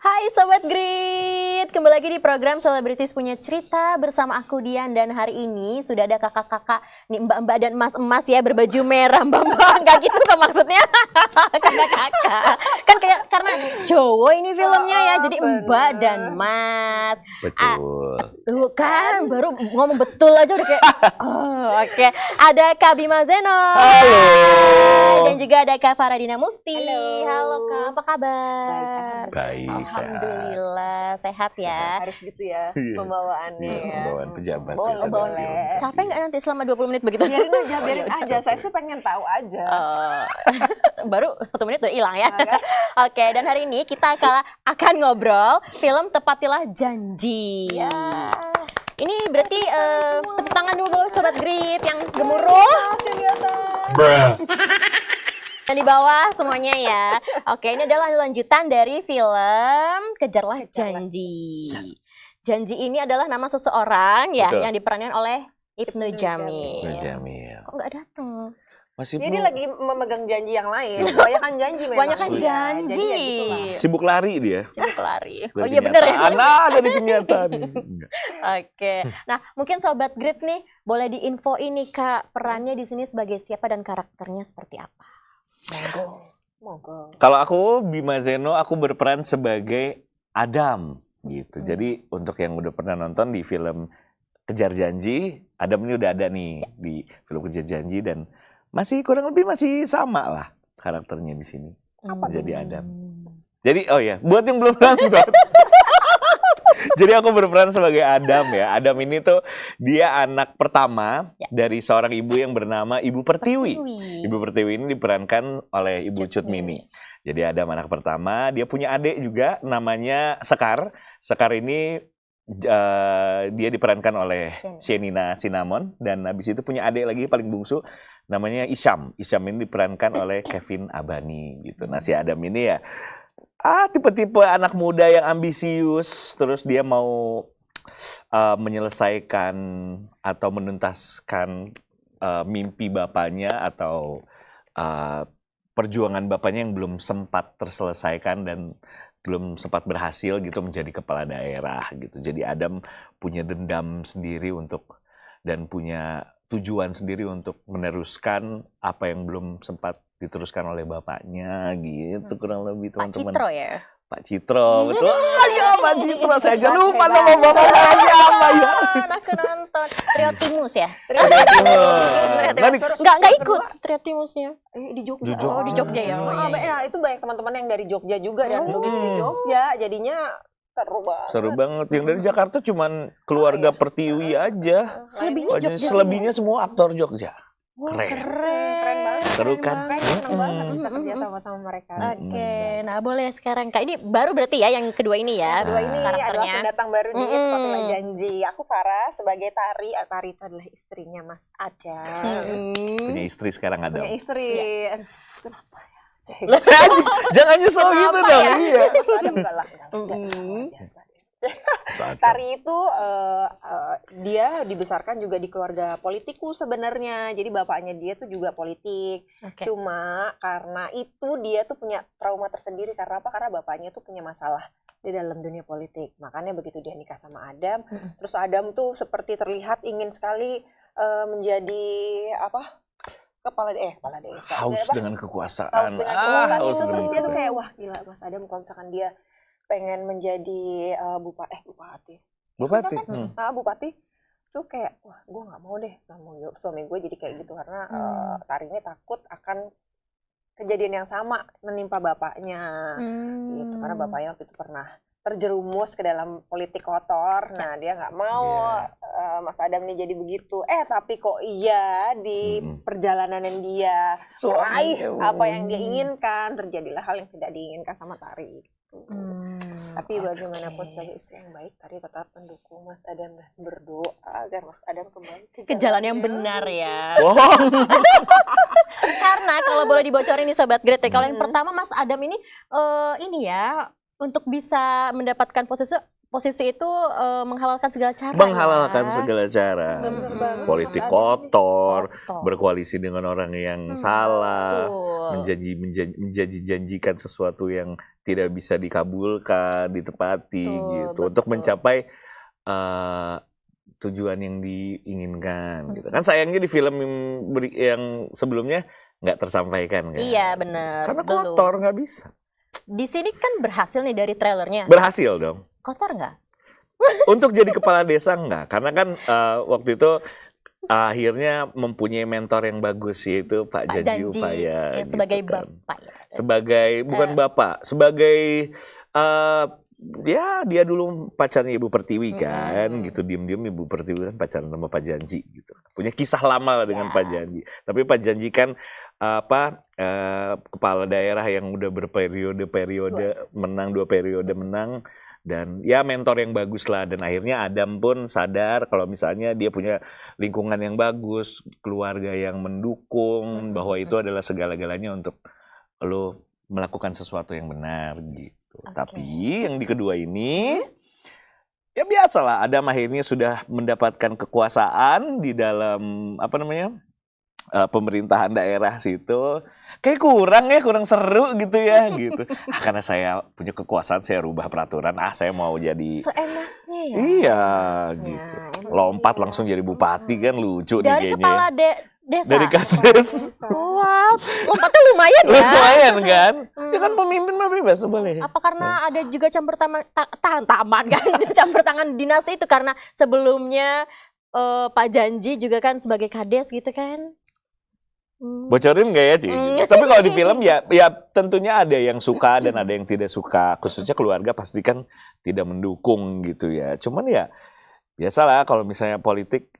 Hai Sobat Grit, kembali lagi di program Selebritis Punya Cerita bersama aku Dian. Dan hari ini sudah ada kakak-kakak, nih mbak-mbak dan emas-emas ya, berbaju merah. Mbak-mbak, nggak gitu kan maksudnya. Kakak-kakak, kan kayak karena Jawa ini filmnya ya, jadi mbak dan mas. Betul. Tuh kan, baru ngomong betul aja udah kayak, oke. Ada Kak Bima Zeno. Halo. Dan juga ada Kak Faradina Mufti. Halo. Kak, apa kabar? Baik, sehat. Alhamdulillah, sehat ya. Harus gitu ya Iya. pembawaannya. Iya, pembawaan pejabat. Boleh, biasa boleh. dari film. Capek nggak nanti selama 20 menit begitu? Biarin aja, biarin Oh, aja. Saya sih pengen tahu aja. Baru 1 menit udah hilang ya. Nah, kan? Oke, dan hari ini kita akan ngobrol film Tepatilah Janji. Ya. Ini berarti tepuk tangan dulu Sobat Grit yang gemuruh. Dan di bawah semuanya ya. Oke, ini adalah lanjutan dari film Kejarlah Janji. Janji ini adalah nama seseorang ya Betul. yang diperankan oleh Ibnu Jamil. Ibnu Jamil. Kok nggak datang? Masih Jadi belum. lagi memegang janji yang lain. Kebanyakan janji memang. Kebanyakan Iya, janji. Jadi ya gitulah. Sibuk lari dia. Sibuk lari. Oh Dari iya bener ya. kenyataan. Ada di kenyataan. Oke. Nah, mungkin Sobat Grit nih boleh diinfo ini Kak, perannya di sini sebagai siapa dan karakternya seperti apa? Monggo. Kalau aku Bima Zeno, aku berperan sebagai Adam gitu. Jadi untuk yang udah pernah nonton di film Kejar Janji, Adam ini udah ada nih di film Kejar Janji dan masih kurang lebih masih sama lah karakternya di sini. Apa tuh? Jadi Adam. Jadi oh ya, buat yang belum nonton. Jadi aku berperan sebagai Adam ya. Adam ini tuh dia anak pertama Ya. dari seorang ibu yang bernama Ibu Pertiwi. Pertiwi. Ibu Pertiwi ini diperankan oleh Ibu Cut Mini. Jadi Adam anak pertama, dia punya adik juga namanya Sekar. Sekar ini dia diperankan oleh Shenina Cinnamon dan habis itu punya adik lagi paling bungsu namanya Isyam. Isyam ini diperankan oleh Kevin Abani gitu. Nah, si Adam ini ya tipe-tipe anak muda yang ambisius, terus dia mau menyelesaikan atau menuntaskan mimpi bapaknya atau perjuangan bapaknya yang belum sempat terselesaikan dan belum sempat berhasil gitu menjadi kepala daerah gitu. Jadi Adam punya dendam sendiri dan punya tujuan sendiri untuk meneruskan apa yang belum sempat diteruskan oleh bapaknya gitu kurang lebih Pak teman-teman. Citro ya? Pak Citro, betul. Ya Pak Citro, saya aja lupa nama bapaknya apa ya. Aku nonton Triotimus ya? Nggak Enggak ikut Triotimusnya. Di Jogja. Di Jogja. Oh, di Jogja ya. Oh, iya, iya. Nah, itu banyak teman-teman yang dari Jogja juga dan domisili di Jogja. Jadinya seru banget. Seru banget. Yang dari Jakarta cuman keluarga Pertiwi aja. Selebihnya Jogja. Selebihnya semua aktor Jogja. Wah, Keren. Keren banget. Seru kan? Seneng banget bisa kerja sama mereka. Oke, nah boleh sekarang Kak. Ini baru berarti ya yang kedua ini ya. Kedua ini adalah karakternya. pendatang baru di Tepatilah Janji. Aku Farah sebagai Tari. Tari itu adalah istrinya Mas Adam. Punya istri sekarang ada. Punya istri. Aduh, kenapa ya? Jangan nyesel gitu Kenapa dong. ya? Iya. Mas Adam enggak lah. Biasa deh. Saat Tari itu dia dibesarkan juga di keluarga politikus sebenarnya. Jadi bapaknya dia tuh juga politik. Oke. Cuma karena itu dia tuh punya trauma tersendiri. Karena apa? Karena bapaknya tuh punya masalah di dalam dunia politik. Makanya begitu dia nikah sama Adam, terus Adam tuh seperti terlihat ingin sekali menjadi apa? Kepala desa. haus Apa? dengan kekuasaan. Haus dengan kekuasaan haus itu. Terus dengan dia tuh kekuasaan. kayak wah gila Mas Adam kalau misalkan dia pengen menjadi bupati. Bupati. Bupati tuh kayak wah gue nggak mau deh sama suami gue jadi kayak gitu karena Tari ini takut akan kejadian yang sama menimpa bapaknya gitu karena bapaknya waktu itu pernah terjerumus ke dalam politik kotor. Nah dia nggak mau Mas Adam ini jadi begitu. Tapi kok iya di perjalanan yang dia raih apa yang dia inginkan terjadilah hal yang tidak diinginkan sama Tari. Tapi bagaimanapun sebagai istri yang baik, Tari tetap mendukung Mas Adam dan berdoa agar Mas Adam kembali Ke jalan yang benar ya. Bohong. Karena kalau boleh dibocorin nih Sobat Grit, kalau yang pertama Mas Adam ini ya untuk bisa mendapatkan posisi posisi itu menghalalkan segala cara. Menghalalkan ya. segala cara. Bener banget. Politik Mas Adam kotor, kotor. berkoalisi dengan orang yang salah, Betul. menjanjikan sesuatu yang tidak bisa dikabulkan, ditepati Betul, gitu, betul. untuk mencapai tujuan yang diinginkan gitu. Kan sayangnya di film yang sebelumnya nggak tersampaikan kan. Iya benar. Karena belum. kotor, nggak bisa. Di sini kan berhasil nih dari trailernya. Berhasil dong. Kotor nggak? Untuk jadi kepala desa enggak, karena kan waktu itu akhirnya mempunyai mentor yang bagus, yaitu Pak Janji Upaya yang gitu sebagai kan. bapak ya. Sebagai bukan bapak, sebagai ya dia dulu pacarnya Ibu Pertiwi kan, gitu, diem-diem Ibu Pertiwi kan pacaran sama Pak Janji gitu. Punya kisah lama lah dengan Ya. Pak Janji. Tapi Pak Janji kan kepala daerah yang udah berperiode menang, 2 periode menang, dan ya mentor yang bagus lah. Dan akhirnya Adam pun sadar kalau misalnya dia punya lingkungan yang bagus, keluarga yang mendukung, bahwa itu adalah segala-galanya untuk lo melakukan sesuatu yang benar gitu. Tapi yang di kedua ini ya biasalah, Adam akhirnya sudah mendapatkan kekuasaan di dalam pemerintahan daerah situ. Kayak kurang seru gitu ya gitu. Karena saya punya kekuasaan, saya rubah peraturan. Saya mau jadi Seenaknya ya. iya gitu. Lompat langsung jadi bupati kan lucu nih Dari kayaknya. kepala desa. Dari kades. Wow, lompatnya lumayan ya. Lumayan kan? Ya kan pemimpin mah bebas boleh. Apa karena ada juga campur tangan kan? Campur tangan dinasti itu karena sebelumnya Pak Janji juga kan sebagai kades gitu kan? Bocorin nggak ya, Ci? Tapi kalau di film ya tentunya ada yang suka dan ada yang tidak suka. Khususnya keluarga pasti kan tidak mendukung gitu ya. Cuman ya biasalah kalau misalnya politik,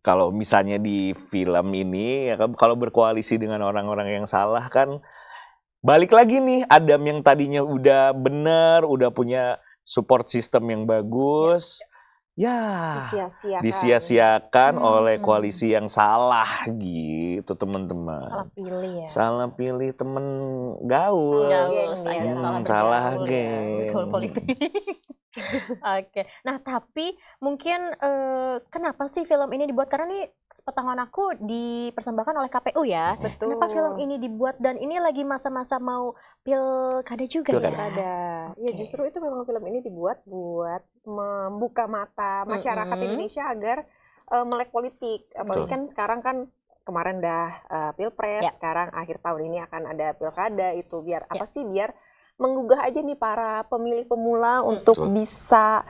kalau misalnya di film ini ya kan, kalau berkoalisi dengan orang-orang yang salah kan balik lagi nih, Adam yang tadinya udah bener, udah punya support system yang bagus, ya disia-siakan oleh koalisi yang salah gitu, teman-teman. Salah pilih ya. Salah pilih temen gaul. Salah geng. Gaul politik. Oke. Nah, tapi mungkin kenapa sih film ini dibuat? Karena nih sepengetahuan aku dipersembahkan oleh KPU ya. Betul. Kenapa film ini dibuat dan ini lagi masa-masa mau pilkada juga ya? Pilkada. Ya justru itu memang film ini dibuat buat membuka mata masyarakat Indonesia agar melek politik. Apalagi kan sekarang kan kemarin udah pilpres, sekarang akhir tahun ini akan ada pilkada, itu biar apa sih, biar menggugah aja nih para pemilih pemula untuk bisa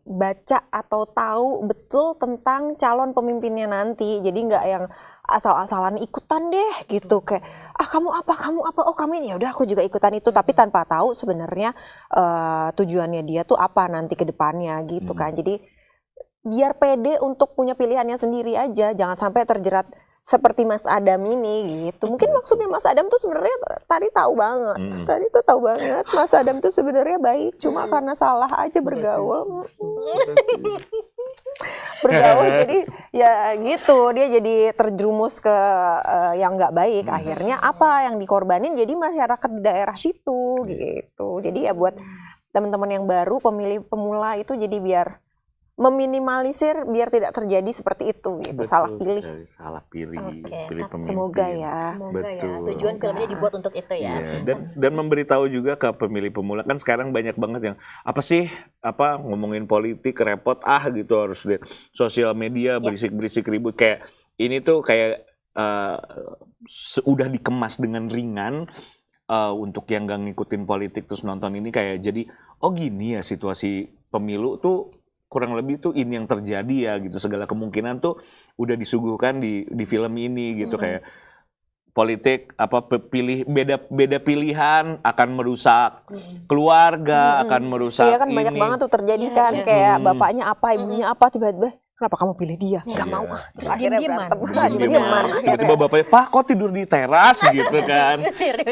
baca atau tahu betul tentang calon pemimpinnya nanti. Jadi nggak yang asal-asalan ikutan deh gitu, kayak kamu apa, oh kami ini, ya udah aku juga ikutan itu, tapi tanpa tahu sebenarnya tujuannya dia tuh apa nanti ke depannya gitu kan. Jadi biar pede untuk punya pilihannya sendiri aja, jangan sampai terjerat seperti Mas Adam ini gitu. Mungkin maksudnya Mas Adam tuh sebenarnya tadi tahu banget. Tadi tuh tahu banget Mas Adam tuh sebenarnya baik, cuma karena salah aja bergaul. Bergaul jadi ya gitu, dia jadi terjerumus ke yang nggak baik. Akhirnya apa yang dikorbanin jadi masyarakat di daerah situ gitu. Jadi ya buat teman-teman yang baru, pemilih pemula itu, jadi biar meminimalisir biar tidak terjadi seperti itu gitu. Betul, salah pilih. Pilih pemimpin. Semoga ya. Tujuan film ini dibuat untuk itu ya. Dan memberitahu juga ke pemilih pemula, kan sekarang banyak banget yang apa sih ngomongin politik repot gitu, harus di sosial media berisik ribut, kayak ini tuh kayak udah dikemas dengan ringan. Untuk yang gak ngikutin politik terus nonton ini kayak jadi gini ya situasi pemilu tuh, kurang lebih tuh ini yang terjadi ya gitu, segala kemungkinan tuh udah disuguhkan di film ini gitu. Kayak politik beda pilihan akan merusak keluarga, akan merusak kan ini. banyak banget tuh terjadi kan, kayak bapaknya apa, ibunya apa, tiba-tiba kenapa kamu pilih dia? Gak mau terus akhirnya berantem. Diem-dieman. Tiba-tiba bapaknya, Pak kok tidur di teras gitu kan.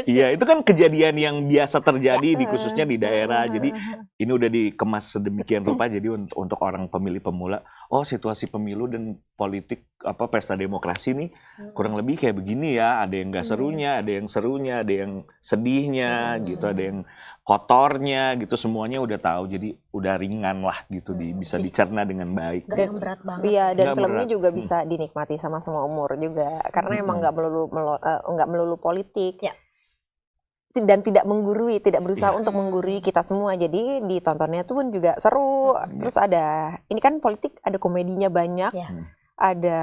Iya, itu kan kejadian yang biasa terjadi di khususnya di daerah. Jadi ini udah dikemas sedemikian rupa, jadi untuk orang pemilih pemula, oh situasi pemilu dan politik pesta demokrasi nih kurang lebih kayak begini ya, ada yang nggak serunya, ada yang serunya, ada yang sedihnya gitu, ada yang kotornya gitu, semuanya udah tahu, jadi udah ringan lah gitu, bisa dicerna dengan baik. Gak yang berat banget. Iya, dan Nggak filmnya berat. juga bisa dinikmati sama semua umur juga, karena emang nggak melulu politik. Ya. Dan tidak menggurui, tidak berusaha Iya. untuk menggurui kita semua. Jadi ditontonnya tuh pun juga seru. Terus ada, ini kan politik ada komedinya banyak, Ya. ada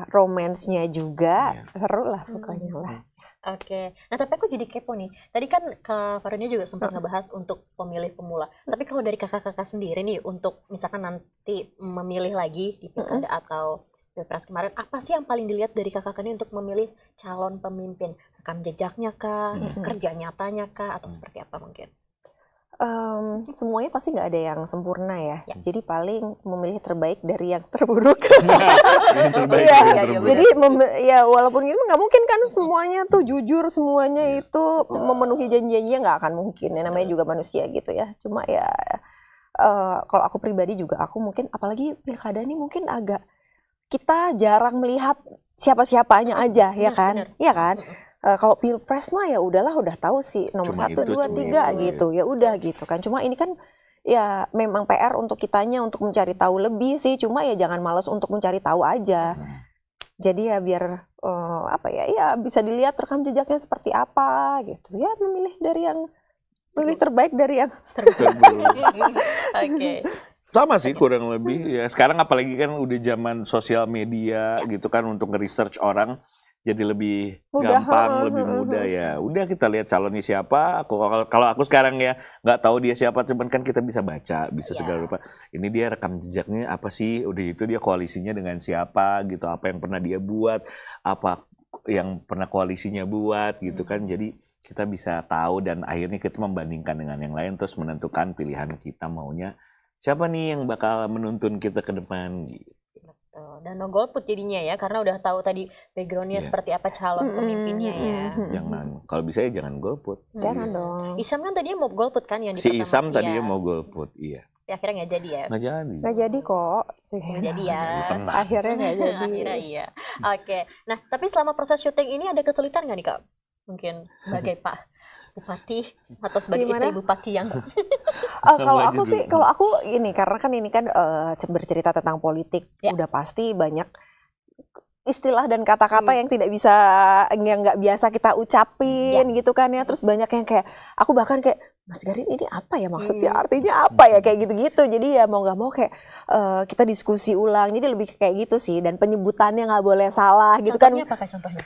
romansnya juga, seru lah pokoknya lah. Oke, nah tapi aku jadi kepo nih. Tadi kan Kak Farunia juga sempat ngebahas untuk pemilih pemula. Tapi kalau dari kakak-kakak sendiri nih, untuk misalkan nanti memilih lagi di pilkada atau pilpres kemarin, apa sih yang paling dilihat dari kakak ini untuk memilih calon pemimpin? Rekam jejaknya kah, kerja nyatanya kah, atau seperti apa mungkin? Semuanya pasti nggak ada yang sempurna ya. Ya. Jadi paling memilih terbaik dari yang terburuk. Yang terbaik Iya, dari yang terburuk. jadi ya walaupun gitu nggak mungkin kan semuanya tuh jujur, semuanya itu memenuhi janji-janjinya, nggak akan mungkin. Ya, namanya juga manusia gitu ya. Cuma ya kalau aku pribadi juga, aku mungkin apalagi pilkada ini mungkin agak, kita jarang melihat siapa-siapanya aja ya kan, benar. iya kan. Kalau pilpres mah ya udahlah, udah tahu sih nomor Cuma 1, itu, 2, cuma 3 itu, gitu ya udah gitu kan. Cuma ini kan ya memang PR untuk kitanya untuk mencari tahu lebih sih. Cuma ya jangan malas untuk mencari tahu aja. Jadi ya biar ya bisa dilihat rekam jejaknya seperti apa gitu. Ya memilih terbaik dari yang Oke. Sama sih kurang lebih ya. Sekarang apalagi kan udah zaman sosial media gitu kan, untuk nge-research orang jadi lebih Mudah, gampang, lebih mudah ya. Udah kita lihat calonnya siapa. Kalau aku sekarang ya nggak tahu dia siapa, cuman kan kita bisa baca, bisa segala rupa. Ini dia rekam jejaknya apa sih? Udah itu dia koalisinya dengan siapa gitu, apa yang pernah dia buat, apa yang pernah koalisinya buat gitu kan. Jadi kita bisa tahu dan akhirnya kita membandingkan dengan yang lain, terus menentukan pilihan kita maunya siapa nih yang bakal menuntun kita ke depan gitu. Dan no golput jadinya ya, karena udah tahu tadi backgroundnya Iya. seperti apa calon pemimpinnya ya. Jangan, kalau bisa ya jangan golput. jangan dong. Isam kan tadinya mau golput kan yang di Si pertama. Isam tadinya Iya. mau golput, iya. Ya, akhirnya nggak jadi ya. Nggak jadi. Nggak jadi kok. Nggak jadi ya. Di tengah. Akhirnya nggak jadi. Akhirnya iya. Oke. Nah, tapi selama proses syuting ini ada kesulitan nggak nih Kak? Mungkin sebagai Pak Bupati atau sebagai Gimana? istri Bupati yang Kalau aku ini karena ini kan bercerita tentang politik, Ya. udah pasti banyak istilah dan kata-kata yang nggak biasa kita ucapin gitu kan ya. Terus banyak yang kayak aku bahkan kayak, Mas Garin ini apa ya maksudnya, artinya apa ya, kayak gitu-gitu. Jadi ya mau nggak mau kayak kita diskusi ulang. Jadi lebih kayak gitu sih, dan penyebutannya nggak boleh salah gitu kan. contohnya apa Kak contohnya?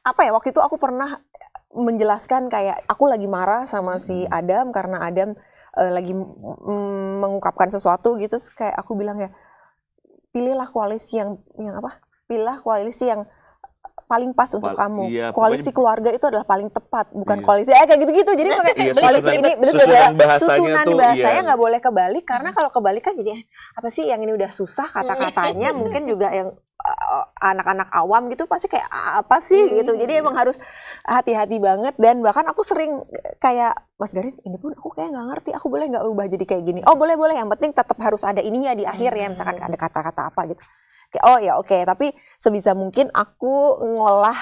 Apa ya, waktu itu aku pernah menjelaskan kayak aku lagi marah sama si Adam karena Adam lagi mengungkapkan sesuatu gitu. Terus kayak aku bilang ya, pilihlah koalisi yang apa? Pilihlah koalisi yang paling pas untuk kamu. Iya, Koalisi pokoknya- keluarga itu adalah paling tepat, bukan Iya. koalisi kayak gitu-gitu. Jadi pakai Iya, koalisi susunan- ini betul susunan ya. bahasanya Susunan tuh, bahasanya iya. nggak boleh kebalik, karena kalau kebalik kan jadi apa sih yang ini udah susah kata-katanya, mungkin juga yang anak-anak awam gitu pasti kayak apa sih gitu. Jadi emang harus hati-hati banget. Dan bahkan aku sering kayak, Mas Garin ini pun aku kayak nggak ngerti, aku boleh nggak ubah jadi kayak gini? Oh boleh, yang penting tetap harus ada ininya di akhir ya, misalkan ada kata-kata apa gitu. Kayak, oh ya oke, tapi sebisa mungkin aku ngolah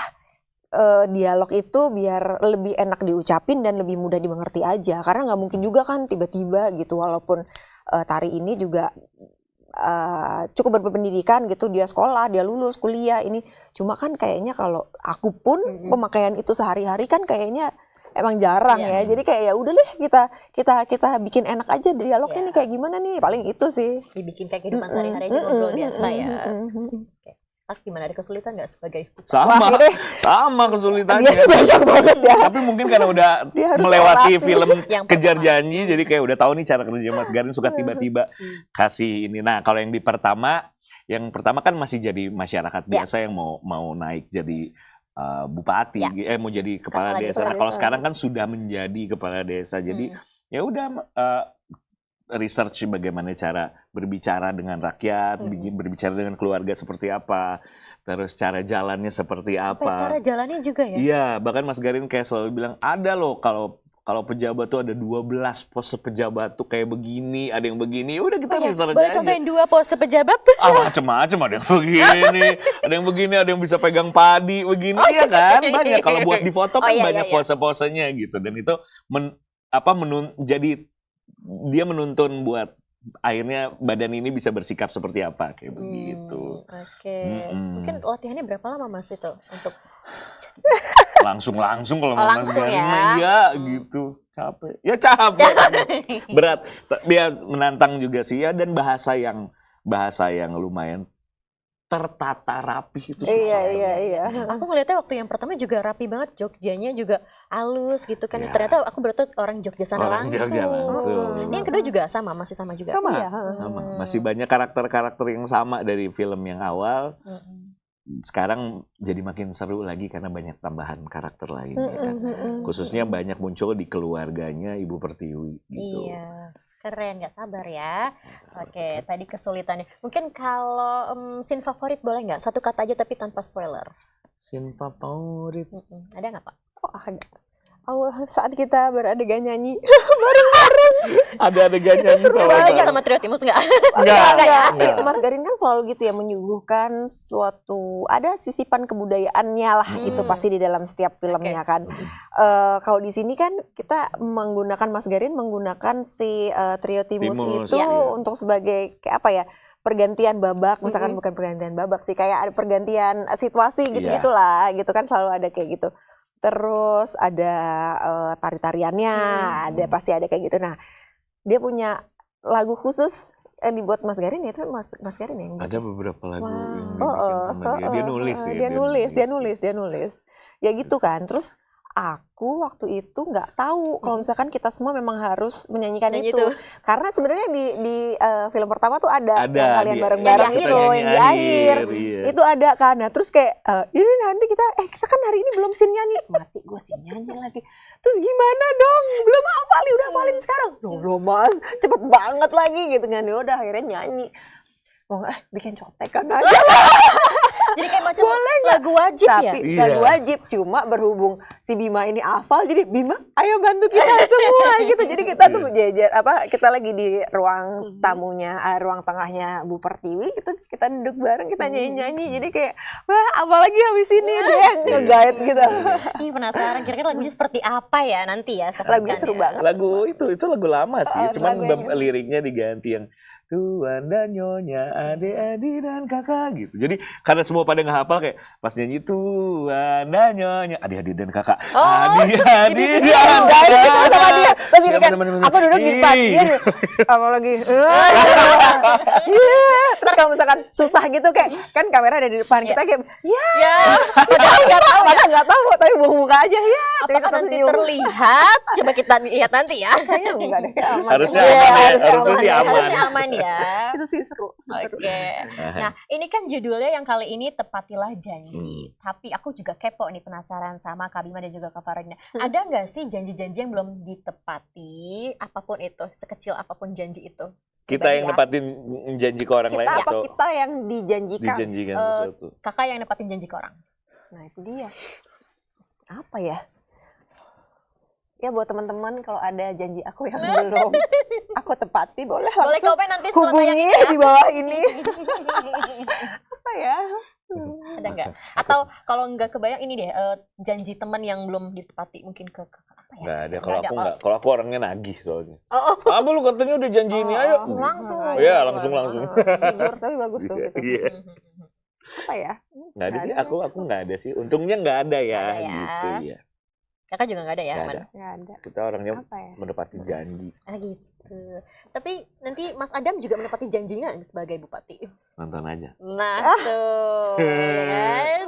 dialog itu biar lebih enak diucapin dan lebih mudah dimengerti aja. Karena nggak mungkin juga kan tiba-tiba gitu, walaupun Tari ini juga cukup berpendidikan gitu, dia sekolah, dia lulus kuliah ini. Cuma kan kayaknya kalau aku pun pemakaian itu sehari-hari kan kayaknya emang jarang ya. Jadi kayak ya udah deh, kita bikin enak aja dialognya nih kayak gimana nih, paling itu sih. Dibikin kayak kehidupan sehari-hari aja, ngobrol biasa ya. Oke. Tapi gimana, ada kesulitan nggak sebagai Sama, Wah, ini- sama kesulitannya. Dia banyak banget ya. Tapi mungkin karena udah Dia harus melewati orasi. film Yang Kejar pertama. Janji, jadi kayak udah tahu nih cara kerja Mas Garin, suka tiba-tiba kasih ini. Nah, kalau yang yang pertama kan masih jadi masyarakat biasa yang mau naik jadi bupati, mau jadi kepala Kepala desa. desa. Nah, kalau sekarang kan sudah menjadi kepala desa, jadi ya udah research bagaimana cara berbicara dengan rakyat, berbicara dengan keluarga seperti apa, terus cara jalannya seperti Sampai apa. cara jalannya juga ya? Iya, bahkan Mas Garin kayak selalu bilang, ada loh kalau kalau pejabat tuh ada 12 pose pejabat tuh kayak begini, ada yang begini. Udah kita Ya, research boleh aja. contohin 2 pose pejabat? Macem-macem, ada yang begini, ada yang begini, ada yang bisa pegang padi begini, ya kan? Banyak kalau buat di foto kan iya, banyak iya. pose-posenya gitu. Dan itu jadi dia menuntun buat akhirnya badan ini bisa bersikap seperti apa kayak begitu. Oke. Mm-mm. Mungkin latihannya berapa lama Mas itu untuk Langsung kalau Oh, Mas langsung Garin ya? mah iya gitu. Capek. Ya capek. Berat. Dia menantang juga sih ya, dan bahasa yang lumayan tertata rapih itu susah. Iya. Aku ngeliatnya waktu yang pertama juga rapi banget, Jogjanya juga halus gitu kan. Ya. Ternyata aku berarti orang Jogja sana Orang langsung. Jogja langsung. Ini yang kedua juga masih sama juga. Sama. Iya. Sama. Masih banyak karakter-karakter yang sama dari film yang awal. Sekarang jadi makin seru lagi karena banyak tambahan karakter lain ya kan. Khususnya banyak muncul di keluarganya Ibu Pertiwi gitu. Iya. Keren, nggak sabar ya. Oke, tadi kesulitannya. Mungkin kalau scene favorit boleh nggak? Satu kata aja tapi tanpa spoiler. Scene favorit. Ada nggak Pak? Oh, ada. Saat kita beradegan nyanyi. Ada adegannya nih kalau banget. Sama Trio Timus nggak? Enggak. Mas Garin kan selalu gitu ya, menyuguhkan suatu, ada sisipan kebudayaannya lah, itu pasti di dalam setiap filmnya kan. Kalau di sini kan kita menggunakan, Mas Garin menggunakan si Trio Timus Timus, itu iya. untuk sebagai kayak apa ya, pergantian babak, misalkan bukan pergantian babak sih, kayak ada pergantian situasi gitu-gitulah, gitu kan selalu ada kayak gitu. Terus ada tari-tariannya, ada pasti ada kayak gitu. Nah, dia punya lagu khusus yang dibuat Mas Garin, itu Mas Garin yang ada beberapa lagu Wow. yang dibikin sama dia. Dia nulis ya. Dia nulis. Ya gitu kan. Terus aku waktu itu nggak tahu kalau misalkan kita semua memang harus menyanyikan Nyanyi itu. itu. Karena sebenarnya di film pertama tuh ada Ada, yang kalian dia- bareng-bareng yang itu, kita nyanyi yang di akhir. iya. Itu ada kan. Nah, terus kayak ini nanti kita kan hari ini belum scene nyanyi. Mati gue scene nyanyi lagi. Terus gimana dong? Belum hafal, udah hafalin sekarang. Loh, Mas, cepet banget lagi gitu kan. Ya udah akhirnya nyanyi. Mau bikin contekan aja. Jadi kayak macam lagu wajib ya? Tapi Iya. lagu wajib, cuma berhubung si Bima ini hafal, jadi Bima ayo bantu kita semua gitu. Jadi kita tuh jejer kita lagi di ruang tamunya, ruang tengahnya Bu Pertiwi, itu kita duduk bareng, kita nyanyi-nyanyi. Jadi kayak wah, apalagi habis ini dia yang nge-guide gitu. Ih, penasaran kira-kira lagunya seperti apa ya nanti ya? Lagunya saksikan seru ya. banget. Lagu itu lagu lama sih, cuman lagunya. liriknya diganti yang Tuan dan Nyonya, adik-adik dan kakak gitu. Jadi karena semua pada ngehafal kayak pas nyanyi Tuan dan Nyonya, adik-adik dan kakak. Oh, Adik-adik dibikin dan dulu. Guys, itu kakak. sama dia. Terus ini kan, Bener-bener. aku duduk di depan, dia apa lagi? Terus kalau misalkan susah gitu kayak, kan kamera ada di depan, kita kayak, Ya, padahal nggak tahu ya. padahal nggak tahu, tapi buka aja ya. Tapi Apakah tetap nanti senyum. terlihat? Coba kita lihat nanti ya. Kayaknya enggak deh, aman. Harusnya Iya, aman ya, harusnya harusnya sih aman. Harusnya aman ya. Itu sih seru. Oke. Nah, ini kan judulnya yang kali ini Tepatilah Janji. Tapi aku juga kepo nih, penasaran sama Kak Bima dan juga Kak Farina. Ada nggak sih janji-janji yang belum ditepati? Apapun itu, sekecil apapun janji itu. Kita Pribadi yang ya. nepatin janji ke orang Kita lain apa atau kita yang dijanjikan? dijanjikan sesuatu. Kakak yang nepatin janji ke orang. Nah itu dia. Apa ya? Ya buat teman-teman kalau ada janji aku yang belum aku tepati, boleh Boleh langsung komen nanti setelah hubungi tayang ya. di bawah ini. Apa ya? Ada nggak? Atau kalau nggak kebayang ini deh, janji teman yang belum ditepati mungkin ke apa ya? Nggak ada, kalau aku nggak. Kalau aku orangnya nagih soalnya. Oh, Kamu lu katanya udah janji ini, ayo. langsung. Iya, langsung. Jujur, tapi bagus tuh. Gitu. Iya. Apa ya? Nggak ada Nggak sih, ada. aku nggak ada sih. Untungnya nggak ada ya, Nggak ada ya. gitu ya. Kakak juga nggak ada ya, Nggak Man? ada. Nggak ada. Kita orangnya Apa ya? menepati janji. Ah gitu. Tapi nanti Mas Adam juga menepati janjinya sebagai bupati. Nonton aja. Nah tuh, ya kan?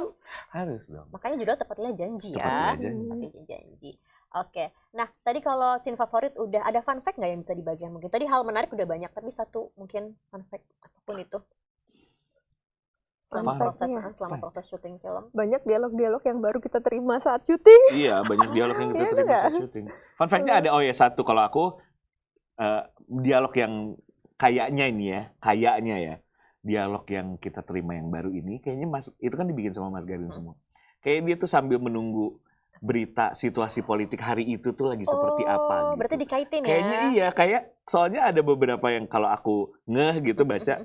Harus dong. Makanya judul Tepatilah Janji ya. Tepatilah janji. Tepatilah janji. Oke. Nah tadi kalau scene favorit udah, ada fun fact nggak yang bisa dibagi? Mungkin tadi hal menarik udah banyak, tapi satu mungkin fun fact apapun itu. Selama Fun proses, fact-nya. selama proses syuting film. Banyak dialog-dialog yang baru kita terima saat syuting. Iya, banyak dialog yang kita Iya, terima nggak? saat syuting. Fun fact-nya ada, oh ya satu, kalau aku dialog yang kayaknya ini ya, dialog yang kita terima yang baru ini, kayaknya Mas, itu kan dibikin sama Mas Garin semua. Kayak dia tuh sambil menunggu berita situasi politik hari itu tuh lagi seperti apa gitu. Berarti dikaitin ya? Kayaknya iya, kayak soalnya ada beberapa yang kalau aku gitu baca,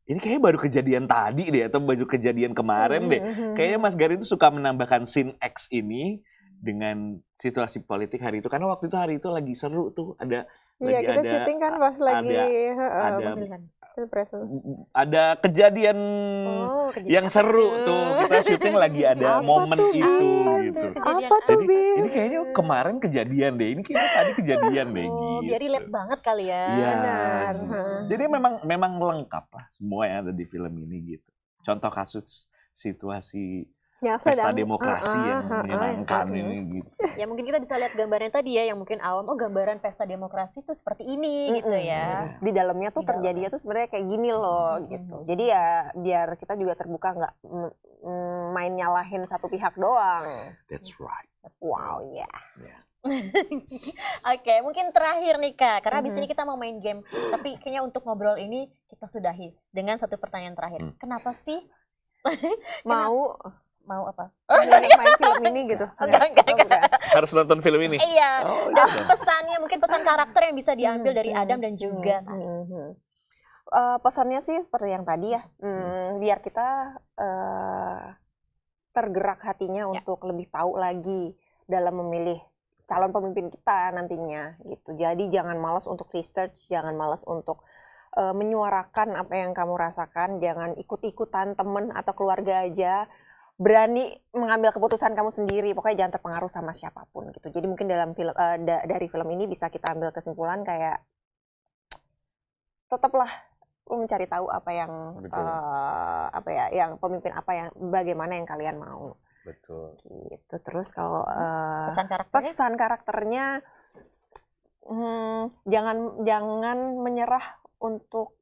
ini kayaknya baru kejadian tadi deh atau baru kejadian kemarin deh. Kayaknya Mas Gary itu suka menambahkan scene X ini dengan situasi politik hari itu, karena waktu itu hari itu lagi seru tuh, Iya, lagi kita syuting kan pas lagi ada Pilpres. ada kejadian yang seru apa tuh, kita syuting lagi ada Apa momen tuh, itu Bin? gitu. Kejadian Apa tuh, Jadi Bin? ini kayaknya kemarin kejadian deh, ini kayaknya tadi kejadian deh Oh, gitu. biar relate banget kali ya. Iya. Benar. Jadi memang lengkap lah semua yang ada di film ini gitu. Contoh kasus situasi Yang pesta sedang- demokrasi yang menyenangkan yang- ini gitu. Ya mungkin kita bisa lihat gambarnya tadi ya, yang mungkin awam, oh gambaran pesta demokrasi tuh seperti ini gitu ya. Di dalamnya tuh Di dalam. terjadinya tuh sebenarnya kayak gini loh gitu. Jadi ya biar kita juga terbuka, nggak main nyalahin satu pihak doang. That's right. Wow, ya. Yeah. Oke, mungkin terakhir nih Kak, karena abis ini kita mau main game. Tapi kayaknya untuk ngobrol ini kita sudahi dengan satu pertanyaan terakhir. Kenapa sih Mau apa? main film ini gitu? Enggak. bukan. Harus nonton film ini. Iya. Oh, Dan iya. pesannya mungkin pesan karakter yang bisa diambil dari Adam dan juga Tari. Pesannya sih seperti yang tadi ya, biar kita tergerak hatinya untuk lebih tahu lagi dalam memilih calon pemimpin kita nantinya gitu. Jadi jangan malas untuk research, jangan malas untuk menyuarakan apa yang kamu rasakan, jangan ikut-ikutan temen atau keluarga aja. Berani mengambil keputusan kamu sendiri, pokoknya jangan terpengaruh sama siapapun gitu. Jadi mungkin dalam film dari film ini bisa kita ambil kesimpulan kayak tetaplah mencari tahu apa yang Betul. yang pemimpin apa yang bagaimana yang kalian mau. Betul. Gitu. Terus kalau Pesan karakternya? jangan menyerah untuk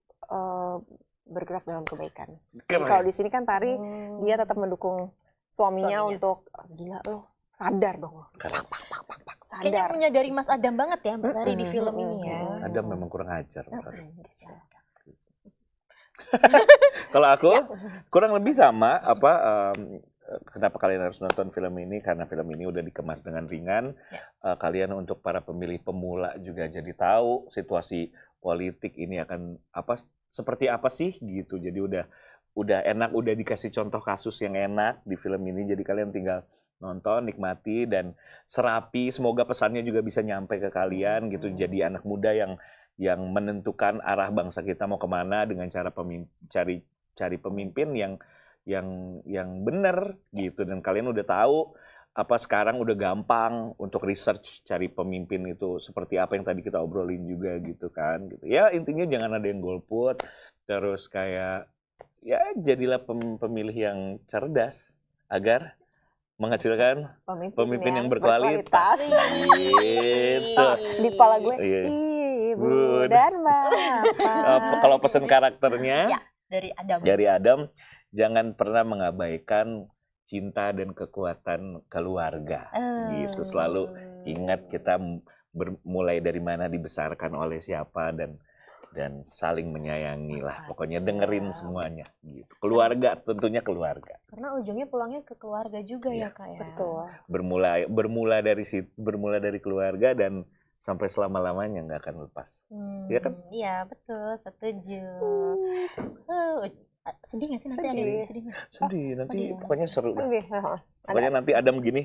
bergerak dalam kebaikan. Jadi Keren. kalau di sini kan Tari dia tetap mendukung suaminya. Untuk gila lo, sadar dong lo. Keren. Pak, Kayaknya sadar. menyadari Mas Adam banget ya Mbak Tari di film ini ya. Adam memang kurang ajar. Kalau aku kurang lebih sama kenapa kalian harus nonton film ini, karena film ini udah dikemas dengan ringan. Kalian untuk para pemilih pemula juga jadi tahu situasi politik ini akan seperti apa sih gitu. Jadi udah enak, udah dikasih contoh kasus yang enak di film ini. Jadi kalian tinggal nonton, nikmati dan serapi. Semoga pesannya juga bisa nyampe ke kalian gitu. Jadi anak muda yang menentukan arah bangsa kita mau kemana dengan cara cari pemimpin yang benar gitu. Dan kalian udah tahu sekarang udah gampang untuk research cari pemimpin itu seperti apa yang tadi kita obrolin juga gitu kan gitu. Ya intinya jangan ada yang golput, terus kayak ya jadilah pemilih yang cerdas agar menghasilkan pemimpin yang berkualitas. Gitu. Di kepala gue, Iya. Ibu dan Bapak. Kalau pesan karakternya Ya, dari Adam. jangan pernah mengabaikan cinta dan kekuatan keluarga. Gitu. Selalu ingat kita mulai dari mana, dibesarkan oleh siapa, dan saling menyayangi lah. Pokoknya dengerin semuanya. Gitu. Keluarga, tentunya keluarga. Karena ujungnya pulangnya ke keluarga juga ya Kak ya. Betul. Bermula dari keluarga dan sampai selama-lamanya nggak akan lepas. Iya kan? Iya betul, setuju. Sedih nggak sih nanti ada Sedih. sedihnya? Sedih, nanti sedih ya. pokoknya seru dah. Oke, Pokoknya nanti Adam gini,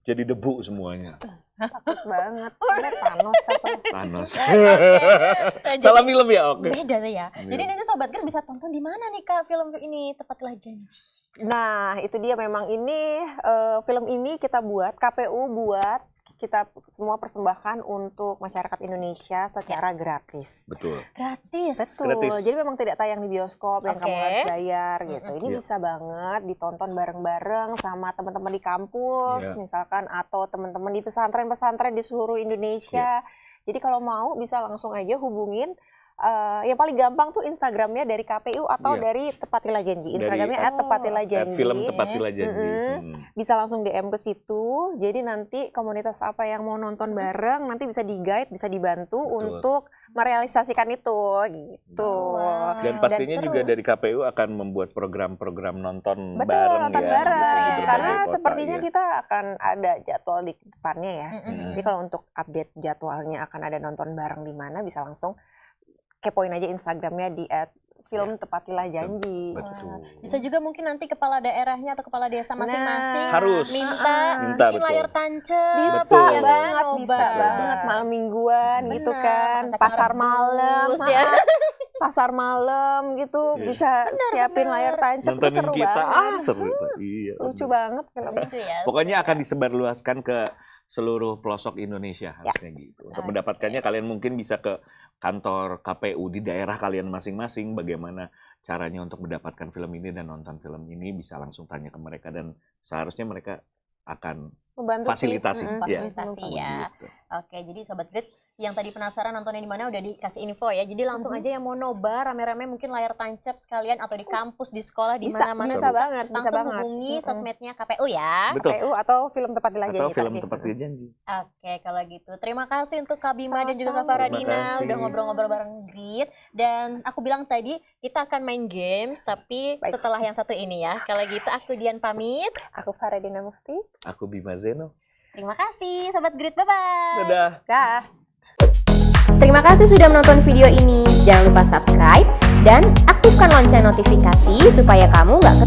jadi debu semuanya. takut banget. Ini Thanos apa? Panas. Nah, Salah film ya, oke. beda ya. Iya. Jadi nanti Sobat Gen bisa tonton di mana nih Kak film ini, Tepatlah Janji. Nah, itu dia memang ini film ini kita buat, KPU buat, kita semua persembahkan untuk masyarakat Indonesia secara gratis. Betul. Gratis. Betul. Gratis. Jadi memang tidak tayang di bioskop yang kamu Oke. harus bayar gitu. Ini Iya. bisa banget ditonton bareng-bareng sama teman-teman di kampus Iya. misalkan, atau teman-teman di pesantren-pesantren di seluruh Indonesia. Iya. Jadi kalau mau bisa langsung aja hubungin yang paling gampang tuh Instagramnya dari KPU atau Iya. dari Tepatilah Janji. Dari Instagramnya @tepatilah janji. film Tepatilah Janji. Bisa langsung DM ke situ. Jadi nanti komunitas apa yang mau nonton bareng nanti bisa di-guide, bisa dibantu Betul. untuk merealisasikan itu gitu. Wow. Dan pastinya seru. juga dari KPU akan membuat program-program nonton Betul, bareng nonton ya. bareng. Di berbagai Karena kota, sepertinya ya. kita akan ada jadwal di depannya ya. Mm-mm. Jadi kalau untuk update jadwalnya akan ada nonton bareng di mana bisa langsung kepoin aja Instagramnya di @film Tepatilah Janji. Betul. Bisa juga mungkin nanti kepala daerahnya atau kepala desa masing-masing Harus. minta Minta, bikin betul. layar tancap. Bisa Betul. ya kan? banget, Nobar. bisa banget malam mingguan gitu Bener, kan, pakai pasar kardus, malam, ya. pasar malam gitu Iya. bisa siapin layar tancap itu Nontonin seru kita, banget, seru. Iya. lucu banget filmnya. Lucu ya. Pokoknya akan disebarluaskan ke seluruh pelosok Indonesia Ya. harusnya gitu. Untuk mendapatkannya kalian mungkin bisa ke kantor KPU di daerah kalian masing-masing bagaimana caranya untuk mendapatkan film ini dan nonton film ini bisa langsung tanya ke mereka dan seharusnya mereka akan Membantu sih. fasilitasi. Mm-mm. Fasilitasi ya. Gitu. Oke, jadi Sobat Grid yang tadi penasaran nontonnya di mana udah dikasih info ya. Jadi langsung aja yang mau nobar rame-rame mungkin layar tancap sekalian atau di kampus, di sekolah, di Bisa, mana bisa banget, bisa langsung banget. hubungi Mm-mm. sosmednya KPU ya. Betul. KPU atau film Tepatilah Janji. Atau film tadi. Tepatilah Janji. Oke, kalau gitu terima kasih untuk Kak Bima dan juga Kak Sama-sama. Faradina Terima kasih. udah ngobrol-ngobrol bareng Grid. Dan aku bilang tadi kita akan main games tapi Baik. setelah yang satu ini ya. Kalau gitu aku Dian pamit. Aku Faradina Mufti. Aku Bima Zeno. Terima kasih Sobat Grid, bye-bye. Dadah. Dah. Terima kasih sudah menonton video ini. Jangan lupa subscribe dan aktifkan lonceng notifikasi supaya kamu nggak